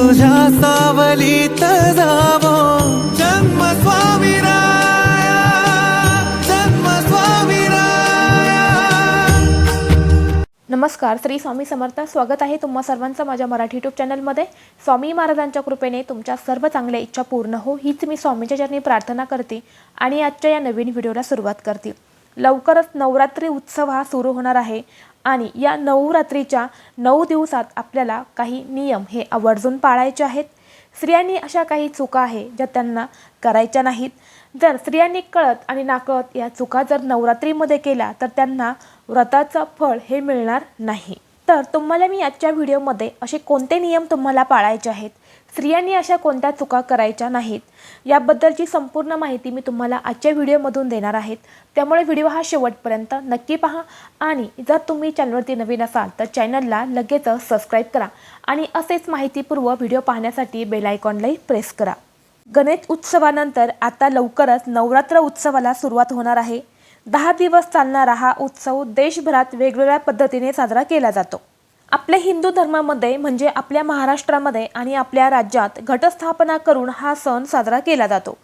तुझ्या सावलीत जावो जन्म स्वामीराया, जन्म स्वामीराया। नमस्कार, श्री स्वामी समर्थ। स्वागत आहे तुम्हा सर्वांचं माझ्या मराठी यूट्यूब चॅनलमध्ये। स्वामी महाराजांच्या कृपेने तुमच्या सर्व चांगल्या इच्छा पूर्ण हो हीच मी स्वामींच्या चरणी प्रार्थना करते आणि आजच्या या नवीन व्हिडिओला सुरुवात करते। लवकरच नवरात्री उत्सव हा सुरू होणार आहे आणि या नवरात्रीच्या 9 दिवसात आपल्याला काही नियम हे आवर्जून पाळायचे आहेत। स्त्रियांनी अशा काही चुका आहे ज्या त्यांना करायच्या नाहीत। जर स्त्रियांनी कळत आणि नाकळत या चुका जर नवरात्रीमध्ये केल्या तर त्यांना व्रताचं फळ हे मिळणार नाही। तर तुम्हाला मी आजच्या व्हिडिओमध्ये असे कोणते नियम तुम्हाला पाळायचे आहेत, स्त्रियांनी अशा कोणत्या चुका करायच्या नाहीत याबद्दलची संपूर्ण माहिती मी तुम्हाला आजच्या व्हिडिओमधून देणार आहे। त्यामुळे व्हिडिओ हा शेवटपर्यंत नक्की पहा आणि जर तुम्ही चॅनलवरती नवीन असाल तर चॅनलला लगेच सबस्क्राईब करा आणि असेच माहितीपूर्व व्हिडिओ पाहण्यासाठी बेल आयकॉनलाही प्रेस करा। गणेश उत्सवानंतर आता लवकरच नवरात्र उत्सवाला सुरुवात होणार आहे। 10 दिवस चालणारा हा उत्सव देशभरात वेगवेगळ्या पद्धतीने साजरा केला जातो। आपल्या हिंदू धर्मामध्ये म्हणजे आपल्या महाराष्ट्रामध्ये आणि आपल्या राज्यात घटस्थापना करून हा सण साजरा केला जातो।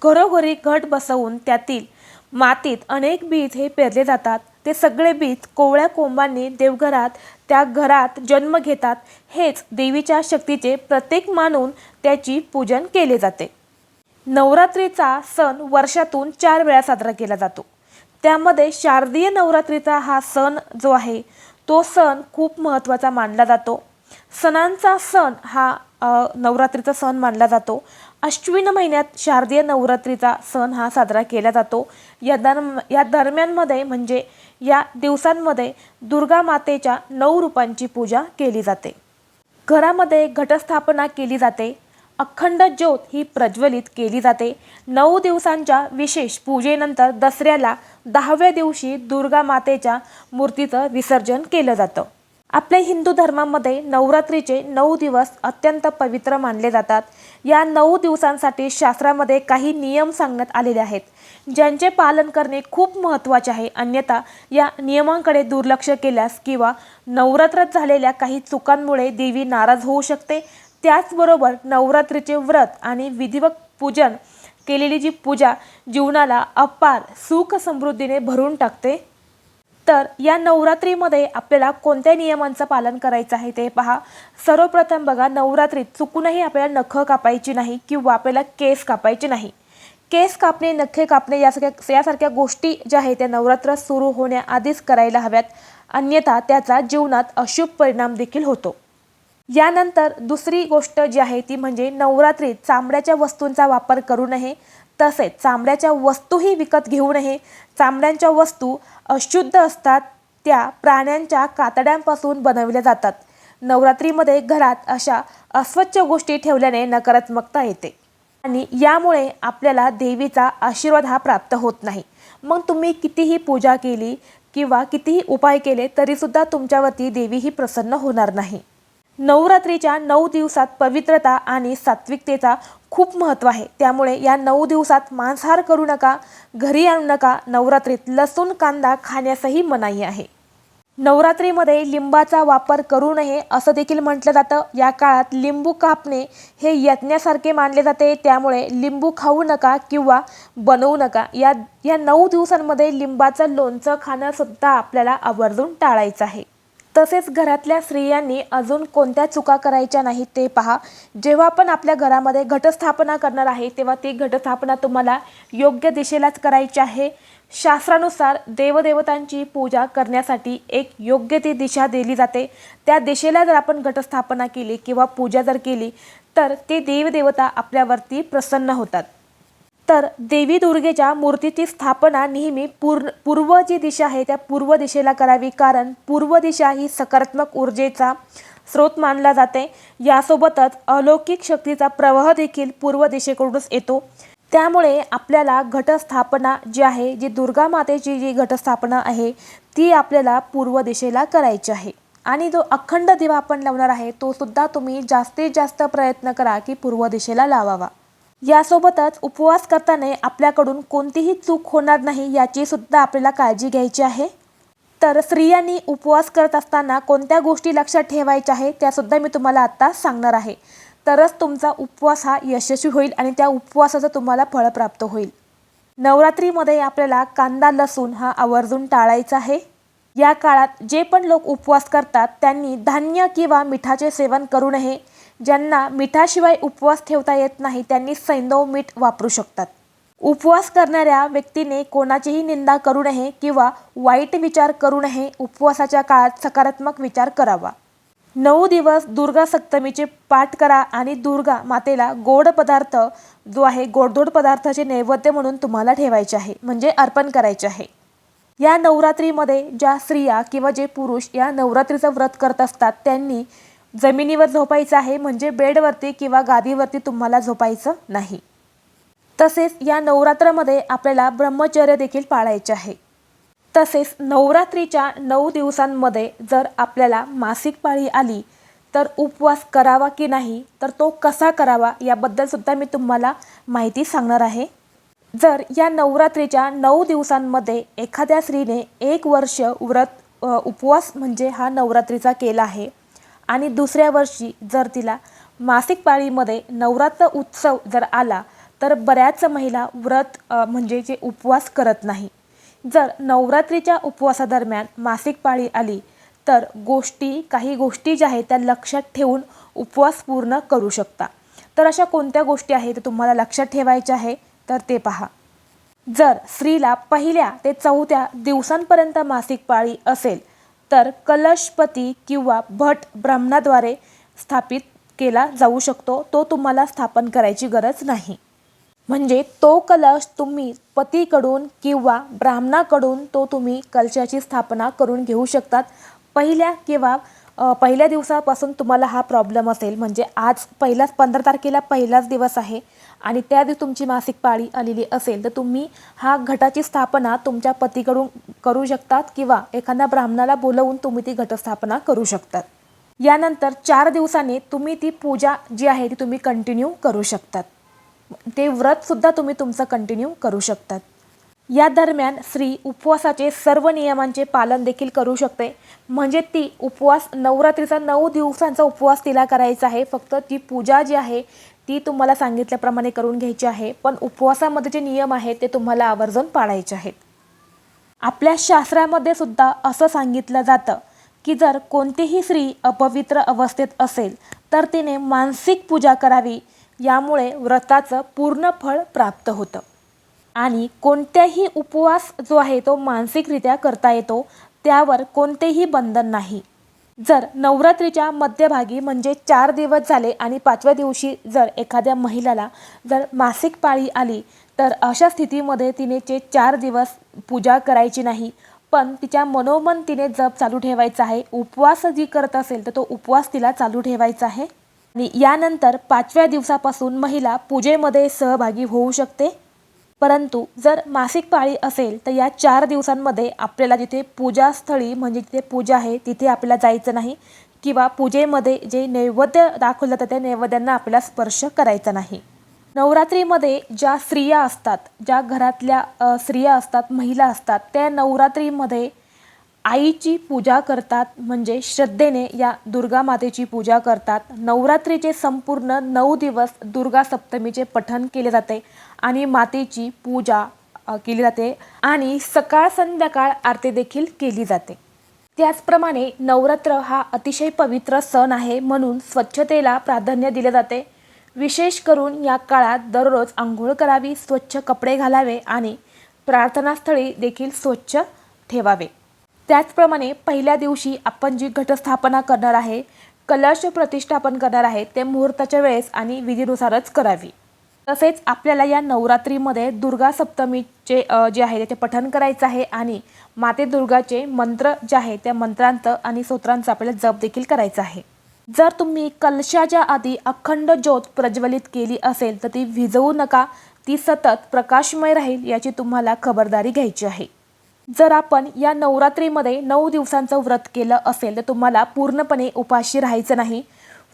घरोघरी घट बसवून त्यातील मातीत अनेक बीज हे पेरले जातात। ते सगळे बीज कोवळ्या कोंबांनी देवघरात त्या घरात जन्म घेतात। हेच देवीच्या शक्तीचे प्रतीक मानून त्याची पूजन केले जाते। नवरात्रीचा सण वर्षातून 4 वेळा साजरा केला जातो। त्यामध्ये शारदीय नवरात्रीचा हा सण जो आहे तो सण खूप महत्त्वाचा मानला जातो। सणांचा सण हा नवरात्रीचा सण मानला जातो। अश्विन महिन्यात शारदीय नवरात्रीचा सण हा साजरा केला जातो। या दरम्यानमध्ये म्हणजे या दिवसांमध्ये दुर्गा मातेच्या 9 रूपांची पूजा केली जाते। घरामध्ये घटस्थापना केली जाते। अखंड ज्योत ही प्रज्वलित केली जाते। 9 दिवसांच्या विशेष पूजेनंतर दसऱ्याला 10व्या दिवशी दुर्गा मातेच्या मूर्तीचं विसर्जन केलं जातं। आपल्या हिंदू धर्मामध्ये नवरात्रीचे 9 दिवस अत्यंत पवित्र मानले जातात। या 9 दिवसांसाठी शास्त्रामध्ये काही नियम सांगण्यात आलेले आहेत ज्यांचे पालन करणे खूप महत्त्वाचे आहे। अन्यथा या नियमांकडे दुर्लक्ष केल्यास किंवा नवरात्रात झालेल्या काही चुकांमुळे देवी नाराज होऊ शकते। त्याचबरोबर नवरात्रीचे व्रत आणि विधिवत पूजन केलेली जी पूजा जीवनाला अपार सुख समृद्धीने भरून टाकते। तर या नवरात्रीमध्ये आपल्याला कोणत्या नियमांचं पालन करायचं आहे ते पहा। सर्वप्रथम बघा, नवरात्रीत चुकूनही आपल्याला नख कापायची नाही किंवा आपल्याला केस कापायचे नाही। केस कापणे, नखे कापणे यासारख्या गोष्टी ज्या आहेत त्या नवरात्र सुरू होण्याआधीच करायला हव्यात, अन्यथा त्याचा जीवनात अशुभ परिणाम देखील होतो। यानंतर दुसरी गोष्ट जी आहे ती म्हणजे नवरात्रीत चामड्याच्या वस्तूंचा वापर करू नये, तसेच चामड्याच्या वस्तूही विकत घेऊ नये। चामड्यांच्या वस्तू अशुद्ध असतात, त्या प्राण्यांच्या कातड्यांपासून बनवल्या जातात। नवरात्रीमध्ये घरात अशा अस्वच्छ गोष्टी ठेवल्याने नकारात्मकता येते आणि यामुळे आपल्याला देवीचा आशीर्वाद हा प्राप्त होत नाही। मग तुम्ही कितीही पूजा केली किंवा कितीही उपाय केले तरीसुद्धा तुमच्यावरती देवी ही प्रसन्न होणार नाही। नवरात्रीच्या 9 दिवसात पवित्रता आणि सात्विकतेचा खूप महत्त्व आहे। त्यामुळे या 9 दिवसात मांसाहार करू नका, घरी आणू नका। नवरात्रीत लसूण कांदा खाण्यासही मनाई आहे। नवरात्रीमध्ये लिंबाचा वापर करू नये असं देखील म्हटलं जातं। या काळात लिंबू कापणे हे यज्ञासारखे मानले जाते, त्यामुळे लिंबू खाऊ नका किंवा बनवू नका। या 9 दिवसांमध्ये लिंबाचं लोणचं खाणंसुद्धा आपल्याला आवर्जून टाळायचं आहे। तसेच घरातल्या स्त्रियांनी अजून कोणत्या चुका करायच्या नाहीत ते पहा। जेव्हा आपण आपल्या घरामध्ये घटस्थापना करणार आहे तेव्हा ती घटस्थापना तुम्हाला योग्य दिशेलाच करायची आहे। शास्त्रानुसार देवदेवतांची पूजा करण्यासाठी एक योग्य ती दिशा दिली जाते। त्या दिशेला जर आपण घटस्थापना केली किंवा पूजा जर केली तर ते देवदेवता आपल्यावरती प्रसन्न होतात। तर देवी दुर्गेच्या मूर्तीची स्थापना नेहमी पूर्व जी दिशा आहे त्या पूर्व दिशेला करावी, कारण पूर्व दिशा ही सकारात्मक ऊर्जेचा स्रोत मानला जाते। यासोबतच अलौकिक शक्तीचा प्रवाह देखील पूर्व दिशेकडूनच येतो। त्यामुळे आपल्याला घटस्थापना जी आहे, जी दुर्गा मातेची जी घटस्थापना आहे ती आपल्याला पूर्व दिशेला करायची आहे। आणि जो अखंड दिवा आपण लावणार आहे तो सुद्धा तुम्ही जास्तीत जास्त प्रयत्न करा की पूर्व दिशेला लावावा। यासोबतच उपवास करताना आपल्याकडून कोणतीही चूक होणार नाही याची सुद्धा आपल्याला काळजी घ्यायची आहे। तर स्त्रियांनी उपवास करत असताना कोणत्या गोष्टी लक्षात ठेवायच्या आहे त्या सुद्धा मी तुम्हाला आता सांगणार आहे। तरच तुमचा उपवास हा यशस्वी होईल आणि त्या उपवासाचं तुम्हाला फळ प्राप्त होईल. नवरात्रीमध्ये आपल्याला कांदा लसूण हा आवर्जून टाळायचा आहे. या काळात जे पण लोक उपवास करतात त्यांनी धान्य किंवा मिठाचे सेवन करू नये. ज्यांना मिठाशिवाय उपवास ठेवता येत नाही त्यांनी सैंधव मीठ वापरू शकतात. उपवास करणाऱ्या व्यक्तीने कोणाचीही निंदा करू नये किंवा वाईट विचार करू नये. उपवासाच्या काळात सकारात्मक विचार करावा. 9 दिवस दुर्गा सप्तमीचे पाठ करा आणि दुर्गा मातेला गोड पदार्थ जो आहे गोडधोड पदार्थाचे नैवेद्य म्हणून तुम्हाला ठेवायचे आहे, म्हणजे अर्पण करायचे आहे. या नवरात्रीमध्ये ज्या स्त्रिया किंवा जे पुरुष या नवरात्रीचं व्रत करत असतात त्यांनी जमिनीवर झोपायचं आहे, म्हणजे बेडवरती किंवा गादीवरती तुम्हाला झोपायचं नाही. तसेच या नवरात्रामध्ये आपल्याला ब्रह्मचर्य देखील पाळायचे आहे. तसेच नवरात्रीच्या 9 दिवसांमध्ये जर आपल्याला मासिक पाळी आली तर उपवास करावा की नाही, तर तो कसा करावा याबद्दल सुद्धा मी तुम्हाला माहिती सांगणार आहे. जर या नवरात्रीच्या 9 दिवसांमध्ये एखाद्या स्त्रीने 1 वर्ष व्रत उपवास म्हणजे हा नवरात्रीचा केला आहे आणि दुसऱ्या वर्षी जर तिला मासिक पाळीमध्ये नवरात्र उत्सव जर आला तर बऱ्याच महिला व्रत म्हणजे जे उपवास करत नाही. जर नवरात्रीच्या उपवासादरम्यान मासिक पाळी आली तर काही गोष्टी ज्या आहेत त्या लक्षात ठेवून उपवास पूर्ण करू शकता. तर अशा कोणत्या गोष्टी आहेत ते तुम्हाला लक्षात ठेवायच्या आहे तर ते पहा. जर स्त्रीला 1 ते 4 दिवसांपर्यंत मासिक पाळी असेल तर कलशपती किंवा भट ब्राह्मणाद्वारे स्थापित केला जाऊ शकतो. तो तुम्हाला स्थापन करायची गरज नाही. म्हणजे तो कलश तुम्ही पतीकडून किंवा ब्राह्मणाकडून तो तुम्ही कलशाची स्थापना करून घेऊ शकतात. पहिल्या दिवसापासून तुम्हाला हा प्रॉब्लेम असेल, म्हणजे आज 15 तारखेला पहिलाच दिवस आहे आणि त्या दिवशी तुमची मासिक पाळी आलेली असेल तर तुम्ही हा घटाची स्थापना तुमच्या पतीकडून करू शकतात किंवा एखाद्या ब्राह्मणाला बोलवून तुम्ही ती घटस्थापना करू शकतात. यानंतर 4 दिवसांनी तुम्ही ती पूजा जी आहे ती तुम्ही कंटिन्यू करू शकतात. ते व्रतसुद्धा तुम्ही तुमचं कंटिन्यू करू शकतात. या दरम्यान स्त्री उपवासाचे सर्व नियमांचे पालन देखील करू शकते. म्हणजे ती नवरात्रीचा 9 दिवसांचा उपवास तिला करायचा आहे. फक्त ती पूजा जी आहे ती तुम्हाला सांगितल्याप्रमाणे करून घ्यायची आहे. पण उपवासामध्ये जे नियम आहेत ते तुम्हाला आवर्जून पाळायचे आहेत. आपल्या शास्त्रामध्ये सुद्धा असं सांगितलं जातं की जर कोणतीही स्त्री अपवित्र अवस्थेत असेल तर तिने मानसिक पूजा करावी. यामुळे व्रताचं पूर्ण फळ प्राप्त होतं आणि कोणत्याही उपवास जो आहे तो मानसिकरित्या करता येतो. त्यावर कोणतेही बंधन नाही. जर नवरात्रीच्या मध्यभागी म्हणजे 4 दिवस झाले आणि 5व्या दिवशी जर एखाद्या महिलाला जर मासिक पाळी आली तर अशा स्थितीमध्ये तिने 4 दिवस पूजा करायची नाही, पण तिच्या मनोमन तिने जप चालू ठेवायचा आहे. उपवास जी करत असेल तर तो उपवास तिला चालू ठेवायचा आहे आणि यानंतर 5व्या दिवसापासून महिला पूजेमध्ये सहभागी होऊ शकते. परंतु जर मासिक पाळी असेल तर या 4 दिवसांमध्ये आपल्याला जिथे पूजास्थळी म्हणजे जिथे पूजा आहे तिथे आपल्याला जायचं नाही किंवा पूजेमध्ये जे नैवेद्य दाखवलं जातं त्या नैवेद्यांना आपल्याला स्पर्श करायचा नाही. नवरात्रीमध्ये ज्या स्त्रिया असतात, ज्या घरातल्या स्त्रिया असतात, महिला असतात, त्या नवरात्रीमध्ये आईची पूजा करतात. म्हणजे श्रद्धेने या दुर्गा मातेची पूजा करतात. नवरात्रीचे संपूर्ण 9 दिवस दुर्गा सप्तमीचे पठण केले जाते आणि मातेची पूजा केली जाते आणि सकाळ संध्याकाळ आरती देखील केली जाते. त्याचप्रमाणे नवरात्र हा अतिशय पवित्र सण आहे म्हणून स्वच्छतेला प्राधान्य दिले जाते. विशेष करून या काळात दररोज आंघोळ करावी, स्वच्छ कपडे घालावे आणि प्रार्थनास्थळी देखील स्वच्छ ठेवावे. त्याचप्रमाणे पहिल्या दिवशी आपण जी घटस्थापना करणार आहे, कलश प्रतिष्ठापन करणार आहे ते मुहूर्ताच्या वेळेस आणि विधीनुसारच करावी. तसेच आपल्याला या नवरात्रीमध्ये दुर्गा सप्तमीचे जे आहे त्याचे पठण करायचं आहे आणि माते दुर्गाचे मंत्र जे आहे त्या मंत्रांचं आणि स्तोत्रांचं आपल्याला जप देखील करायचं आहे. जर तुम्ही कलशाच्या आधी अखंड ज्योत प्रज्वलित केली असेल तर ती विझवू नका. ती सतत प्रकाशमय राहील याची तुम्हाला खबरदारी घ्यायची आहे. जर आपण या नवरात्रीमध्ये 9 दिवसांचं व्रत केलं असेल तर तुम्हाला पूर्णपणे उपाशी राहायचं नाही.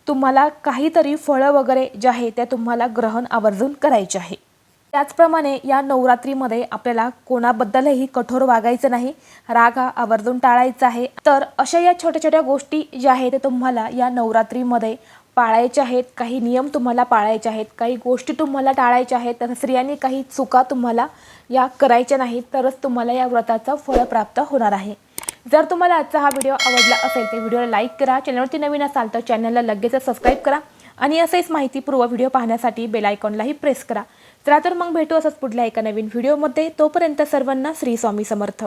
तुम्हाला काहीतरी फळं वगैरे जे आहे ते तुम्हाला ग्रहण आवर्जून करायचे आहे. त्याचप्रमाणे या नवरात्रीमध्ये आपल्याला कोणाबद्दलही कठोर वागायचं नाही. राग हा आवर्जून टाळायचा आहे. तर अशा या छोट्या छोट्या गोष्टी ज्या आहेत ते तुम्हाला या नवरात्रीमध्ये पाळायचे आहेत, काही नियम तुम्हाला पाळायचे आहेत, काही गोष्टी तुम्हाला टाळायच्या आहेत, तर स्त्रियांनी काही चुका तुम्हाला या करायच्या नाहीत, तरच तुम्हाला या व्रताचं फळ प्राप्त होणार आहे. जर तुम्हाला आजचा हा व्हिडिओ आवडला असेल तर व्हिडिओला लाईक करा, चॅनलवरती नवीन असाल तर चॅनलला लगेच सबस्क्राईब करा आणि असेच माहितीपूर्व व्हिडिओ पाहण्यासाठी बेल आयकॉनलाही प्रेस करा. चला तर मग भेटू असंच पुढल्या एका नवीन व्हिडिओमध्ये. तोपर्यंत सर्वांना श्री स्वामी समर्थ.